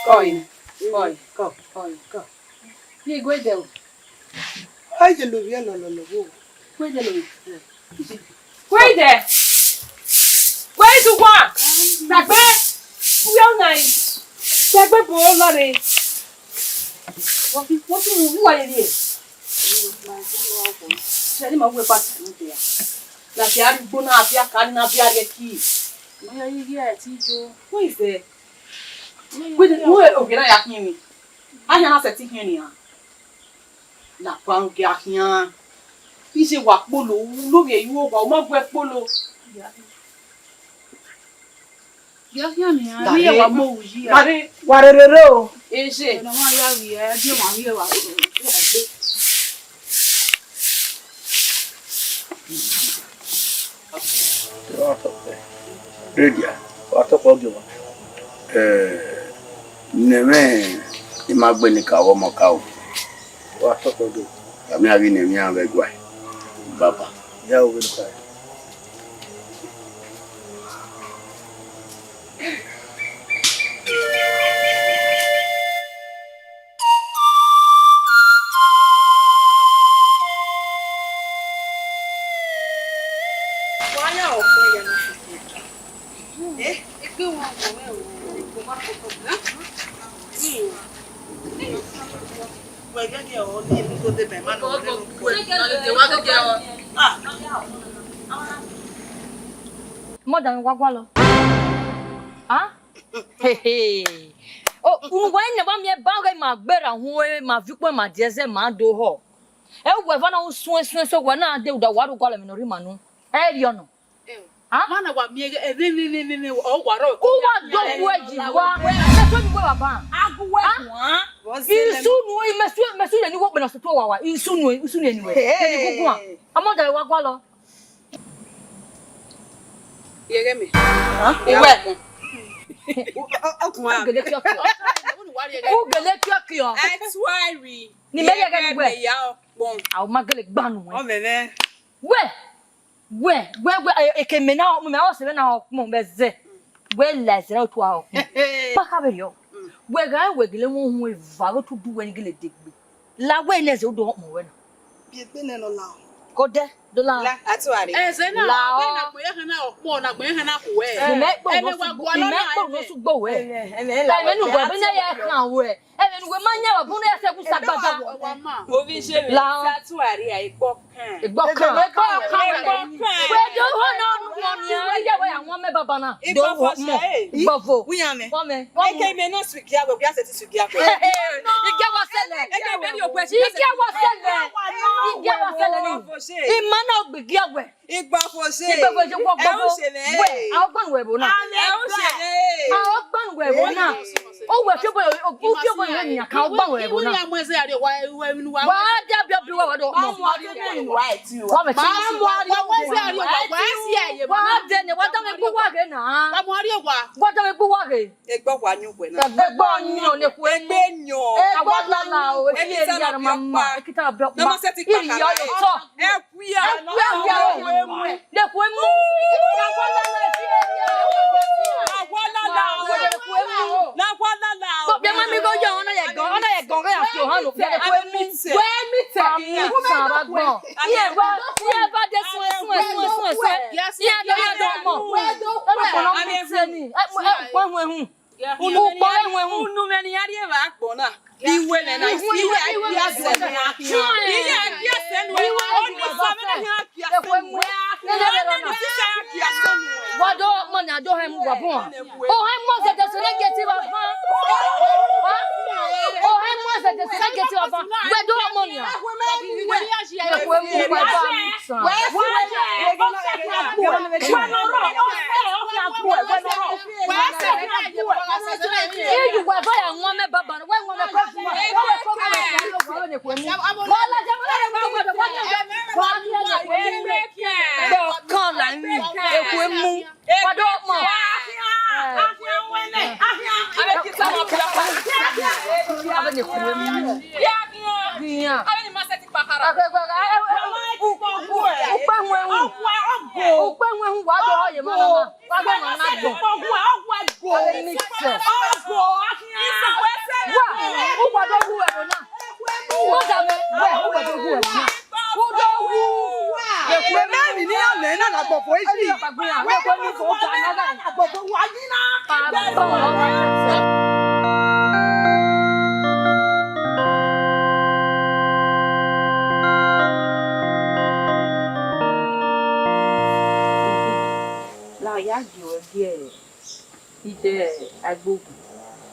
Oi. Go. You go there. I just love you, no. Where there? Where to walk? Tagbe. We are nice. Tagbe bo lorry. What who are you? Tell him away back to there. Na se ari gbona afia kan na afia re ki. Mo ya yi here ti jo. Who is there? Who ogena ya kin mi. Ahia na se ti hin ni ha. La pan ge ahia. Fi se wa polo lórí eyi wo ba o ma gbe polo. Ya ni a ri e wa mo uji ya. Mari, warere o. E se. Na ma ya wi e bi wa wi e wa. Redia, what a problem. Neme, Imagbenica or Macau. What a problem. I'm having a young guy. Baba, yeah, will cry. More than Wagwalo. Ah? Hey. Oh, when the one year bag my bed and who my viewpoint my dear man do ho. We're one swing so we're not do the water column in Rimano. Hey, you know. Ah, man, what me oh, what don't wait you are. That's what you are. You soon must and you open us to 2 hours. You soon anyway. I'm not the Wagwalo. You get me? Huh? Where? That's why we. I'll make it ban. Where? I came now. My house now. Well, less than 2 hours. But have you? We're going to with Valo to do when you get it. La way, let's do more. You've been in a long. Go there. That's why. As I know, more like we have away. And then go away. And then I wear. And then we might never put that's why I book. Where do we are me. I came in us with Gabo, yes, it is with Gabo.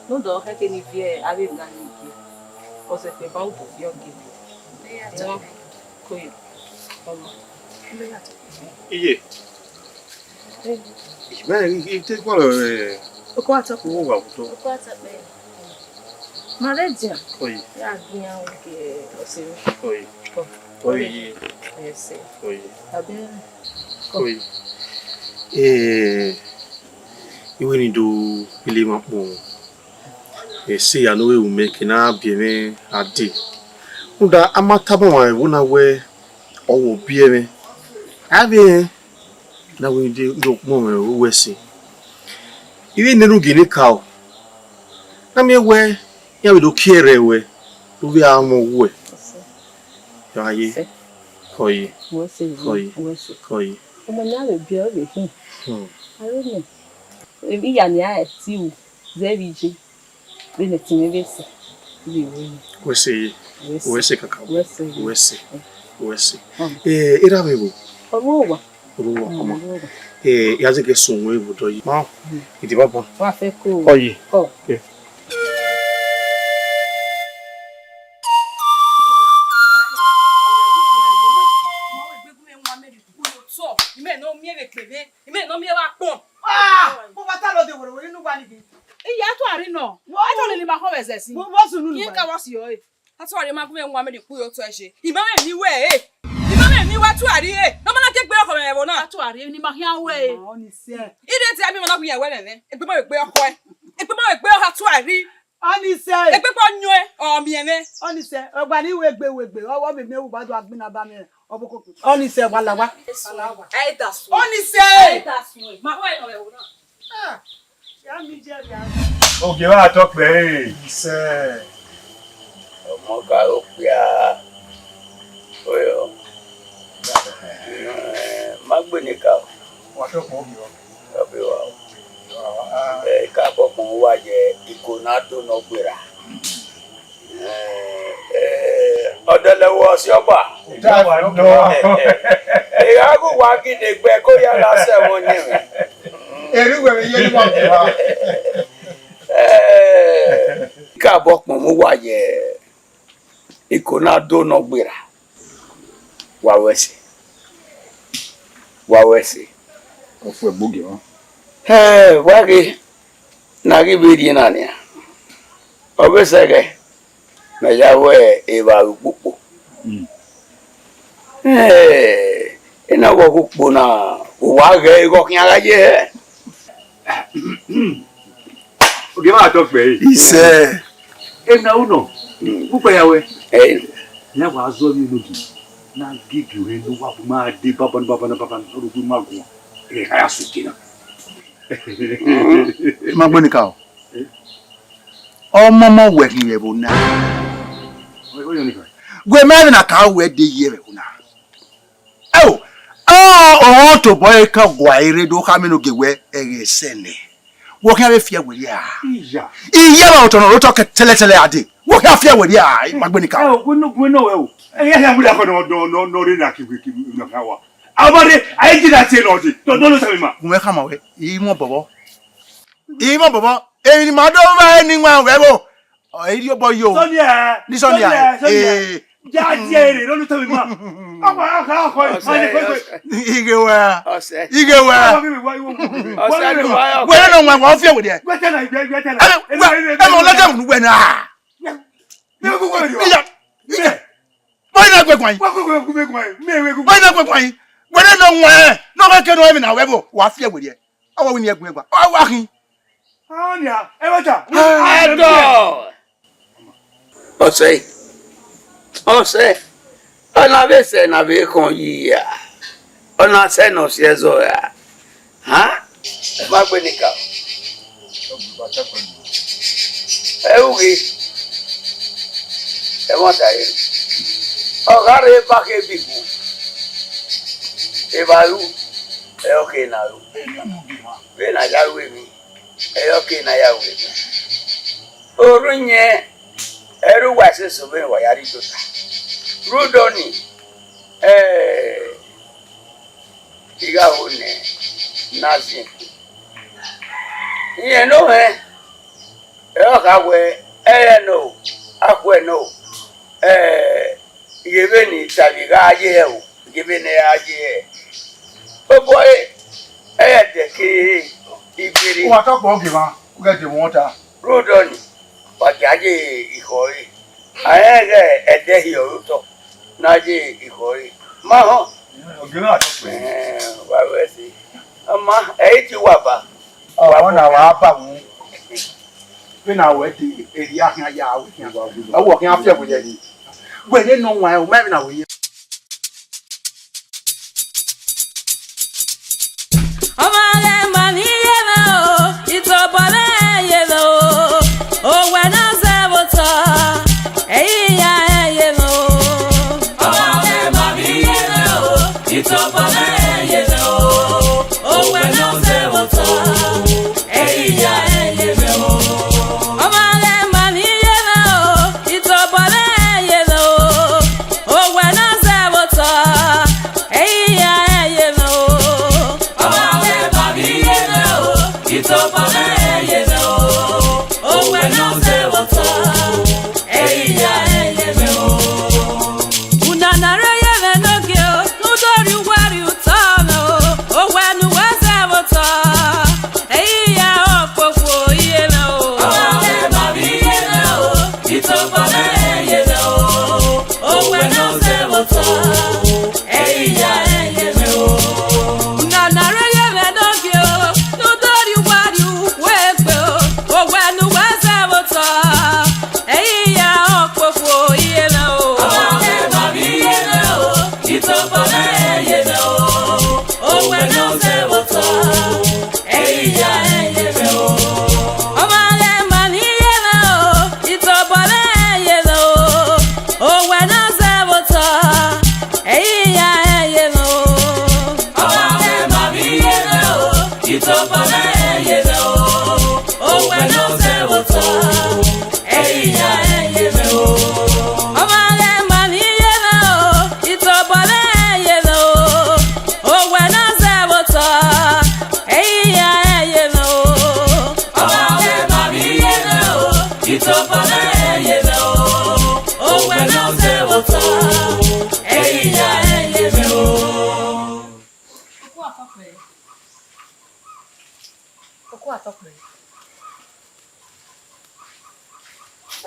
No do he ke ni vie ave na ni ki. O se pe ba o to fi o ge. Ko yo. Iye. Bene, che quello O ko ata ko. va tutto. O ko ata be. Ma legge. Poi, Ya gyan o ke o se. poi, Ko. poi, Se. poi, Abe. poi. Iwe ni do ile mapo. See, I know we will make na bieme ade. Unda amata ba wa wona we owo bieme. Abi na we dey do mo we see. Iwe nenu gini ka. Na me we ya we do kere we. Do we amo we. Ya ye. Koi. Wo se. Koi. Wo se. Koi. O mo na le bi o be hin. Aro ni. Ebi ya ni a ti o. Zebi ji. Bene timi bese. We see kaka. We see. Era bebo. Oruwa. Oruwa oma. Yaze ke sunwo ebudo yi. Ma. Iti baba. Wa fe ko. Oyi. Ko. Okay. Mo ba ta lo de woro inu gba ni bi. Iya to ari no. I don't really ma ho wese si. Mo sunu nu. Yin ka wo si o e. Atu ari ma gbe nwa me de ku yo to e se. Ima me ni we e. Ima me ni wa tu ari e. No ma na ke gbe oko me wo na. Atu ari ni ma hia we. O ni se. Ide ti abi mo na ku yen we nene. Egbe ma gbe oko e. Egbe ma gbe atu ari. O ni se. Egbe po nyu e. O mi ene. O ni se. Ogba ni we gbe. Owo me mewu ba do agbina ba me. Oboko. O ni se wala wa. E da su. O ni se. E da su. Ma ho e no we wo na. Ah. Ya mi je ya. Okay, wa talk pe. Se. Ọmọ ká ló pé a oyo má gbé ní ká Wa talk mo bi o. ọbẹ̀ wa ká bọ́kùn wá jẹ ìkónádó náà gbéra ọ̀dọ́lẹ́wọ́ sí ọba Da wa no. ìyáàgùn wá gidi gbẹ kó yára sẹ́wọ̀n ní rẹ̀. Eri we ye ni mo wa. Ká bọ́kùn wá jẹ ìkónádó náà gbéra wawese Ofu egbogi o. wage nagi bidi nania obesege na yawe eba ukpo ina wo ukpo na wage go kiara je Okay, wa talk pe. ise Na uno. Pupa yawe. na wa zo mi logi. Na gigi we no wa ma de baba ru bi ma go. Kaya sukina. ma gbonika o omomo we ni ebo na O yo ni ka. gwe me na ka we de yere una o to boy ka gwa ire do ka me no gewe egesene wo ka be fia we ya Iya. iya ba to no ro to ke tele ade wo ka fia we ya ma gbonika o Gwe no we o. Ya mu da ko no re na ki na ka wa. Abade ai ji da te no de. To lo sabi ma. gwe ka ma we imo bobo e ni ma do ba ni nwa we bo o iri obo yo Sonia. ni Sonia Ja je re lo sabi ma. Aka Igewa Ose Igewa we no nwa wo fia we de Gwete na e mo la jam nu we na Me go go yo. boy na gwe kwan boy na gwe kwan we no nwa no ka ke no mi na we bo wa fia we de awa we ni egwe gwa awa hin Anya, ewata. Edo Ose ona bese na be kon yi ya ona se no se zo ya ha ma gbe nika Emotai. Ogare bake bigu. Ebalu. Okay now. When I got with me. Okay na ya with me. Orunye. Eru wase sobe wa yari tota. Rudoni. Iga one. Nazi. You know Okawe, no, Aqua no, given Taviga, given a oh boy, the key, What up, Ogima? Get the water. Rodon, but Yaji Ikori. I had a day here, Naji Ikori. Maho, why was he? Ma, 80 wapa. Oh, one hour, when I went to a Yahya, I walk after with you. When they know why, maybe now we.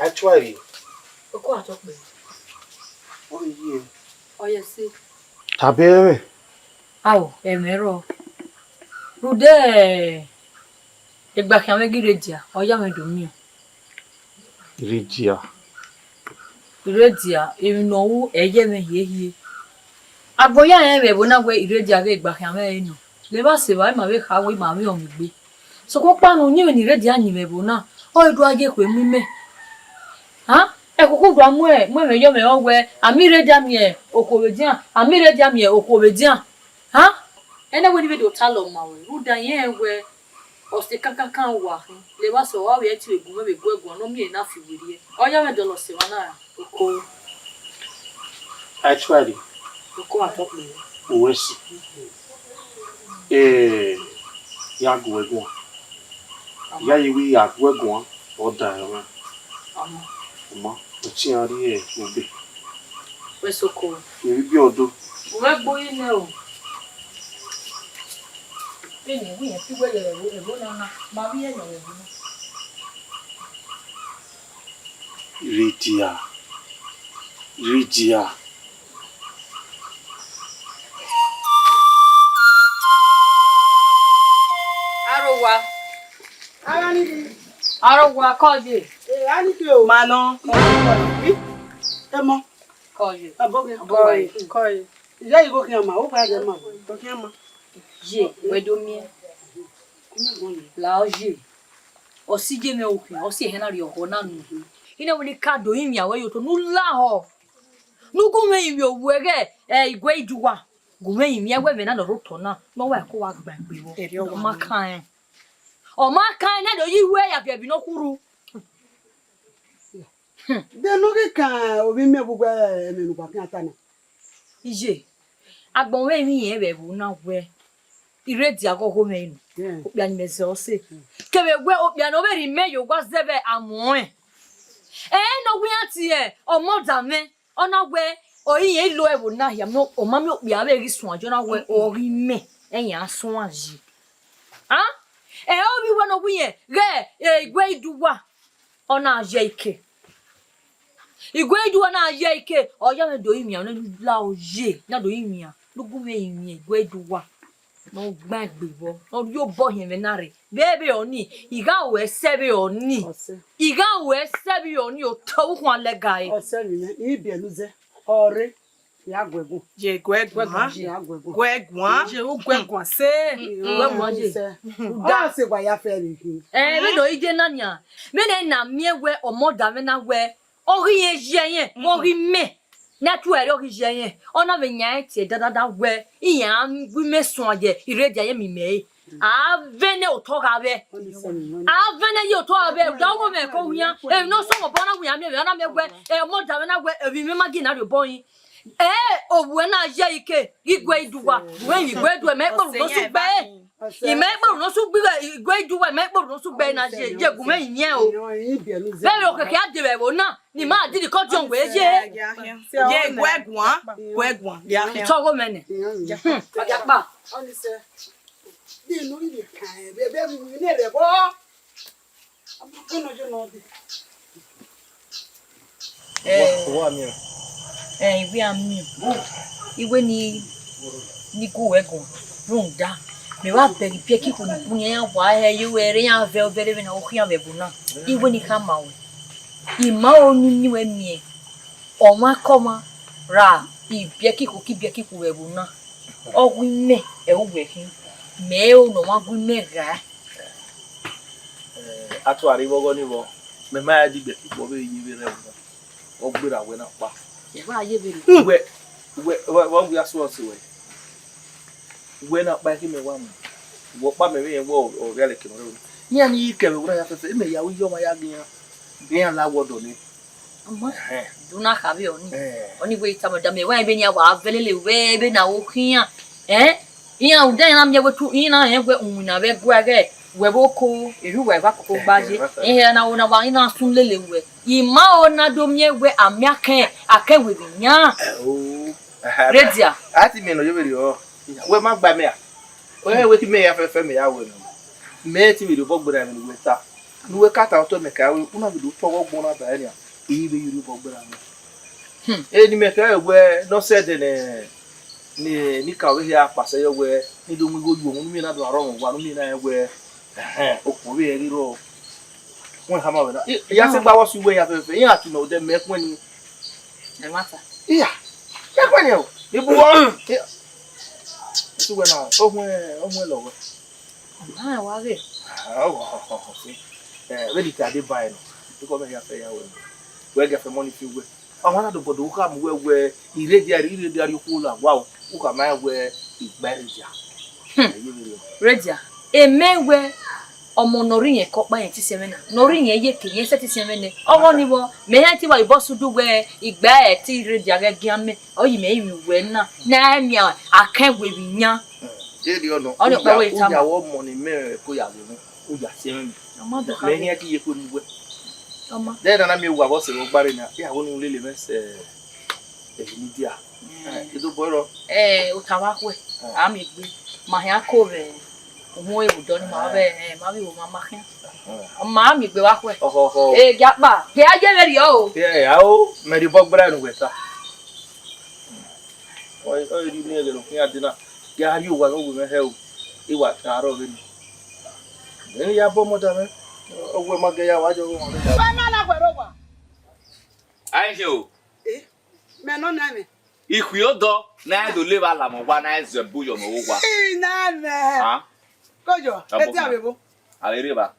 Actually, oh yeah. Oh yes. Tabere. Aw, emero. Rude. Egba kan me giredia. Oya me do mi. Regia. Iredia, enowu eye me hie. Agboya en we bona gwe iredia we egba kan me enu. Le ba se wa ma we ka we ma mi o mi gbe. So ko panu ni ni iredia nyi me bona. O edu aje kwe mi me. Ha? Ekuku gwa me yo me ogwe. Ami iredia mi e okobedian. Ami iredia mi e okobedian. Ha? Ene we ni be do talo ma we. Ruda yen we o se kankan wa. Le ba so wa we ti egu me be egu no mi e na fi wiri. Oya me do lo se wa na. Oko. Actually, Oko atop me. Wesi. Yago ego. Ya yiwi yago ego o da ra. Ma, o ti ari e obe. Wesoko. Iri bi odo. We gboyi ne o. Beni wi en ti gbe le ebo na ma wi eyan ebo. Regia. Arowa koje. Ani ke o ma no. Emo. Koje. Koye. Ije igo kian ma, o pa je ma. To kian ma. Je, we do mi. La oje. O si je me o kian, o si he na ri o na nu. ina woni ka do yin ya we yo to nu la ho nu ku me yin yo we ge Iguehiduwa gu me yin ya we me na no ro to na no we ko wa gbagbe wo ma kan o ma kan na do yi we ya bi no kuru de no ke kan obi me bugba me nu kwa kan atana ije agbon we mi yen be bu na we ireti akoko me nu opia ni me se o se ke we opia no be ri me yo gwa zebe amon no we ati o mo da me ona we oyin e lo e bu na ya no o ma mi opia be ri sun ajo na we o ri me eyan asun aji o bi we no we re Iguehiduwa ona aje ike Iguehiduwa na aje ike o ya me do yin mi na la oje na do yin mi lugu me yin Iguehiduwa no gbagbe bo no yo bo yen menare bebe oni iga we sebe oni o to wan le guy o se mi ni bi enuze ore ya gwegu Je gwegwan. ya gwegu Gwegwan. Je o gwegwan se. gwegu je da se gwa ya fe ri me do ije nania me na mie we omoda me na we ori ejen mo ri me na tu ere ori ejen ona be nya ti dada we iyan wi me sun aje iredia ye mi me vene otoga be vene yo to abe da wo me ko huya no so mo bona huya me na me we omoda me na we ebi me magi na do boyin owu na aje ike Iguehiduwa we Iguehiduwa me kpo no su gbe imekpo no su gbe Iguehiduwa me kpo no su gbe na je gu me yin o be o keke adebe wo na ni ma di di ko jon we je Je gwegwan. Ya. to go me ne ya pa oni se di no ni kan be mi ne re bo abuko no jo no di iwe ami iwe ni go ego runda me wa be ki pie ki ko ni punya ya wa iwe re ya ve obere be na o khia be bu na iwe ni ka ma we ima onu ni we mie o ma koma ra ibie ki ko we bu na o gwi me e o we hin me o no ma gwi me ga atu ari bogo ni bo me ma ya di be ki bo be yi be re o gbera we na pa wa ye be we we aso se we na pa ki me wa mu wo pa me ye wo o real ke no ni ani ke we ya fe me ya wi yo ma ya gyan la wodo ni amma duna ka be oni we ta ma da me wa be ni wa velele we be na o khian iya u den na me we tu ina he we unna be gwa ge we boko eru we ba ko baje na ona wa ina sun lele we ima ona do me we amiaken akewe bi nya redia ati me no yo be o we ma gba me a we ki me ya fe me ya we no me ti bi bo gbura mi we ta nu we kata to me ka we una bi do to wo gbon na ba ni a e be yuru bo gbura mi ni me ka we no se de ni ka we ya pase yo we ni do mu go yu mu mi na do aro mo wa nu mi na we o ko we ri ro won ha ma we na ya se gba wo su we ya fe ya tu no de me kun ni e mata ya kun ni o ni bu wo su we na o mu lo we wa re ready to dey buy no because me ya fe ya we get for money fi we àwọn na do bodo ka mu we iredi ku la wa o ka ma we igbereja redia emewe omo nori yen ko pa yen ti se me na nori yen ye ke yen se ti se me ne owo ni wo me yan ti wa ibosu du we igba ti redia ge gian me oyi me wi we na mi akewe bi nya dey ono o ya wo money me ko ya lo o ya se me me yan ti ye ko ni we Oma. Then na mi wa bo se wo gbare na ya wo nu lele me se media. Edo boiro. Utawa kwe. Ami gbe. Ma ya ko be. Omo e udo ni ma be ma bi wo mama kan. Ma mi gbe wa kwe. Gapa. Ke aje be ri o. Ya o, me di bo gbare nu weta. O ri ni ele lo kin adina. Ya ri o wa no me he o. Iwa taro be ni. Ni ya bo mo da me. Owe mageya wajo won le. Bana la gwero wa. Aje o. Me no na me. Ikwi odo na do le ba la mo wa na ezebu yo no wa. Na me. Kojo, eti abebo. Aleriba.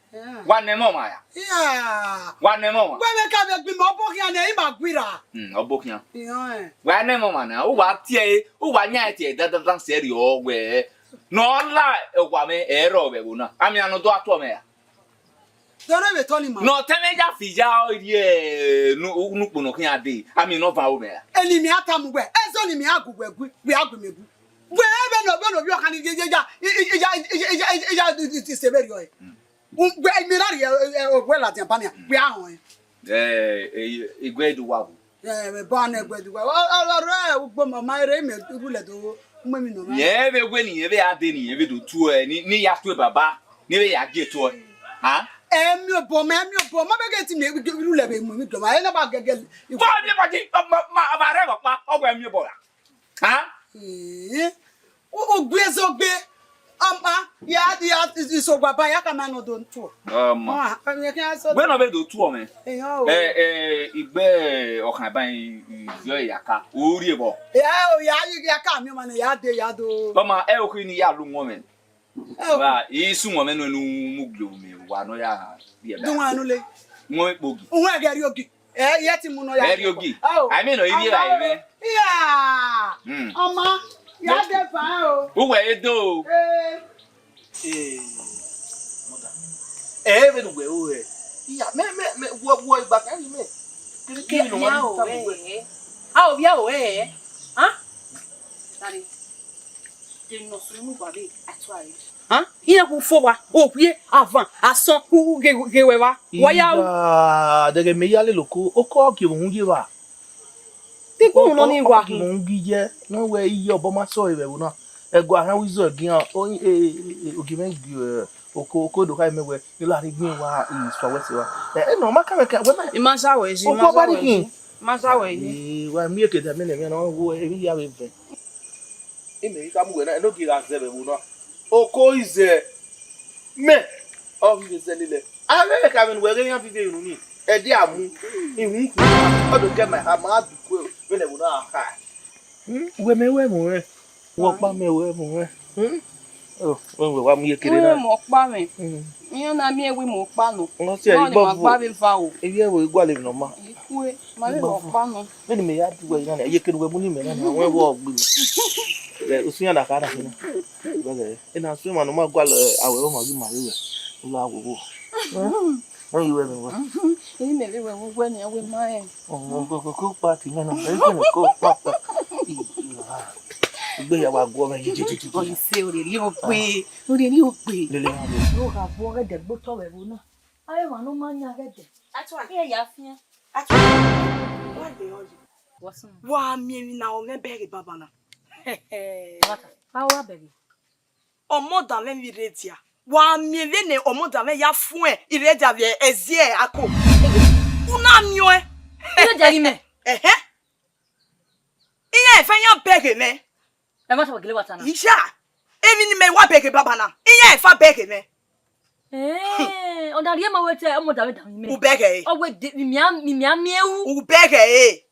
One name Maya. Yeah. One name Mama. Where we can be more booking and a maguira. Obokia. Yeah. One name Mama. Who what ye? Who want ye? That doesn't say your way. No lie. A woman, a robe. I mean, I know to me. Don't ever tell him. No, tell me that Fija, ye. No, no, can't be. I mean, no power. Enemy atam where? As only me, we are going to be. Wherever no you can it's a very good. Well at Japan, we are on. Iguehiduwa. Yeah, born a good. Well, my remit, women. Yeah, we're winning every day. Every do two, ni ya to Baba, never ya get to it. Huh? Your poor man, your poor mother getting me with you living. I never get you. Huh? Oh, grace of be. Yeah, is so Baba Yakamano don't talk. When I do two men, Igbe or can I buy Yaka, Uribo? Yeah, you come, you man, Yado. Mama, Elquini Yalum woman. Oh, he's some woman who moved me. One, yeah, no boogie. Where get yogi? Yet, Muno, oh, I mean, yeah, Mama. Who were do? Mother. Everywhere. Yeah, me, what back and me. Oh, yeah, huh? Daddy, you know, so nobody actually. Huh? Here who forward, oh, here, avant, I saw who gave away. Why are the Mayali loco, or cocky, won't give up. they go on in walking? Won't give no way your bomber soil, no. A guana with a gear, only a giving you a cocoa to hide me where you like me while is for what's no, my character, what In Masaways, in Masaways. Why, me get a minute, you know, who every year with them. It may come when I don't give us them. Oko is a me of his little. I never come where they have to do me. A dear moon, in I don't get my hammer when I would not have. Where walk by me where more. Oh, well, what me kidding? Walk by me. You know, me we walk by no. Not say, Bobby Vow. if you will go live no more. My walk by no. When me have to wait on it, you can wear money and I will walk with me. Usiana kana hina. Bale, ina swima no magwal awe ma gi mari we. La wo. No you ever. Ni me we when ya we my. Oh, go party na. E ko ko papa. Igbe ya wa go me jiji. Oh, you say o ri o pe. O ri o pe. Lele. Yo ga bo ga de gbo to we wo na. Aye wa no ma nya ga de. Atwa. Ye ya fian. Atwa. Why dey hold you? What's on? Wa mi na o me beg baba na. What? How baby? Omo da me mi redia. Wa mi le ne omo da me ya fun e iredia be ezie ako. Una mio e. Ile jari me. Iye fe yan beg me. E ma so gele watana. Isha. Emi ni me wa beg baba na. Iye fa beg me. O da rie ma we te omo da me. U beg e. O we mi ewu. U beg e.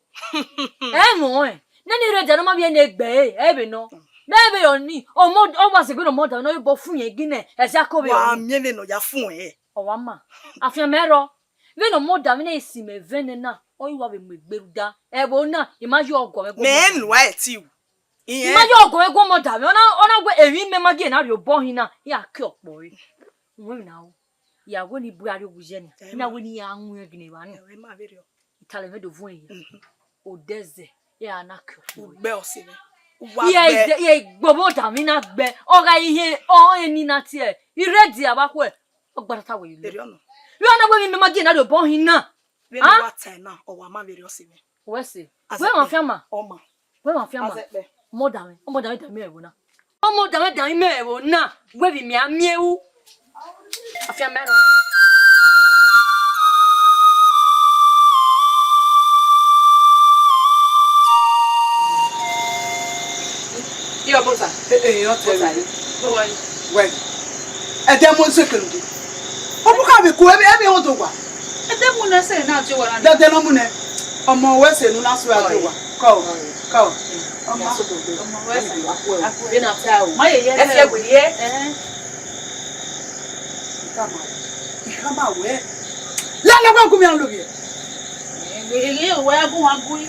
Mo e. Nani redia no ma bi na egbe e be no. Maybe oni o was go no more than no bo fun yen gine e se akobe wa mi le no ya fun e o wa ma afian mero we no more than na esi me vene na o yiwa be megberuda e bo na imaji ogo we go me nu a ti wu imaji ogo we go more than ona go ewi me magi na re obo hin na ya ki opo ri we na o ya go ni buari oguje ni na we ni anwu egine wa ni we ma be ri o itale me do fun yin o deze ya na ki opo gbe o si me ye gbobo damina gbe ora ihe o eni na ti e iredi abako e ogbara ta we ile yo na gbe mi magi na do bon hin na we no wa time na o wa ma be ri o si me we se we ma fiama o ma we ma fiama mo da me ewo na o mo da me ewo na we bi mi amiewu afiama no Yo bosa. Yo tell you. When. E dem mo se kelu. Obu ka be ku e be won to gwa. E dem mo na se na ti wa na. De no mu ne. Omo we se nu na so ati gwa. Ko. Omo so to. Omo we se. Aku be na ta o. Ma ye ye. E se gbe ye. Ikama we. La la kwa kumi anlobi. Ele we agun agun.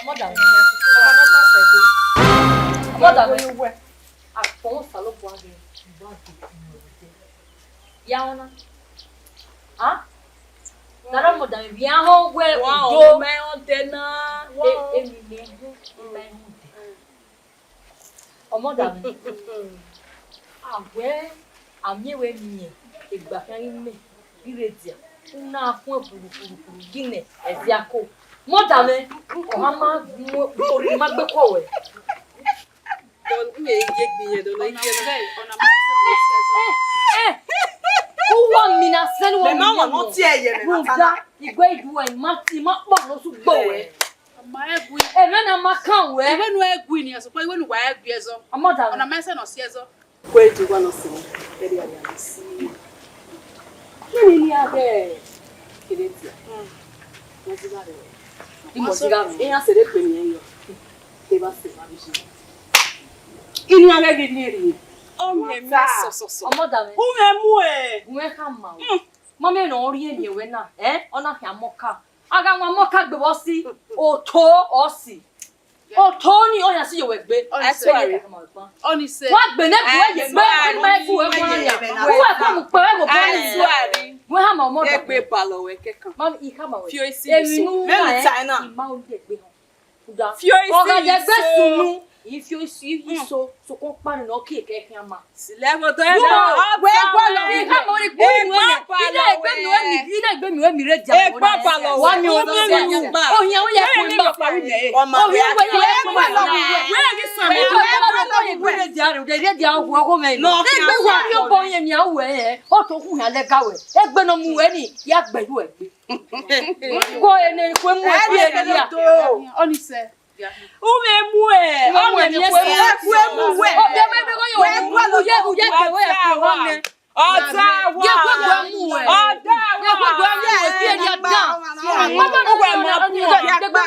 Madam, madam, we a phone salo boage. Yaona. Ah? Nara madam, viens ho we do me on tena. O madam. Ah we ami we mi egba kan mi iredia. Una fun puru gine eziako. Madam, o mama ori ma gbe ko we. Don me ye gbiye don like ona Who want me na send one? Le mama no tie ye me matana. Iguehiduwa mati ma po no su gbo we. ma egwu. E me na ma kan we. Iwe nu egwu ni aso pa iwe nu wa egwu ezo. Madam. Ona mese no si ezo. Iguehiduwa no se. Eri ari asi. Kini ni abe. Kiretia. Mozigare. Imozigare. E ya sere pe ni yo. E ba se ba bi. Ini abe bi ni ri. O me so. Madam. Mu e. We kan ma. Mama no ori eni we na. Ona hia moka. Aga nwa moka gbe bo si. Oto osi. Oto ni o ya si yo we gbe. Oni se. Wa gbe ne gbe ye gbe ni ma fu we ko ya. Wo ko mu pe we go bo ni. We ha ma mo da. Egbe palo we kekan. Mama I ka ma we. Fio isi. Ewinu Very China. Ma o de gbe han. Uda. Fio isi. Oga de gbe sunu. If you see so kon pa ni no ki ke kan ma. Level to e na. We palo. I ka mo ri gbe ni we. Ina gbe mi re ja. E pa palo. Wa mi o do se. O yan o ye ko ma. O ma we. We ni so mi. We re ja re de dia wo ko me. No gbe wa ri o bo yen mi awo e. O to kun ya le gawe. E gbe no mu we ni ya gbe ru e gbe. Ko ene ko mu e bi e ya. Oni se. Ume mu e. O me ni se. Ku e mu we. O de me be ko yo. U ye ke we e ko me. Ọ̀tá wa. Ye ko gbe mu e. Ọ̀tá wa. Ye ko gbe mu e ti e ya dan. Mo do no we mo ya gba.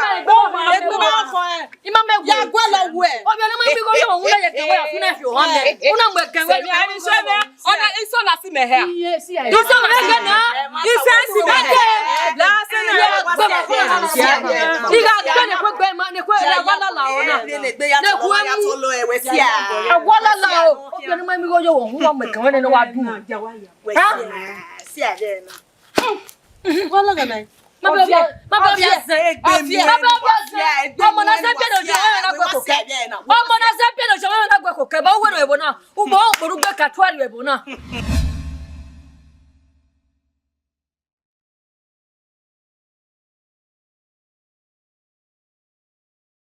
Egbe ma fo e. Ima me gbe. Ya gwa lo we. O bi na me bi ko yo hun le ye ke we afuna fi o me. Una gbe ke we. Ani so me. Ona iso na si me he. Yes, yes. Do so me ga na. Isensi me he. La se na Iga gbe ne ko gbe ma ne ko la wala la ona. le gbe ya to wa ya to lo e we si a. Wala la o. O bi na me bi ko yo hun wa me kan we ne wa dun. We si a de na. Wala ga na. Ma be se egbe mi. Ma be se. Ọmọ na se pe do je na gbe ko ke. Ọmọ na se pe do je na gbe ko ke ba wo no e bo na. U bo o gboru gbe ka tuari e bo na.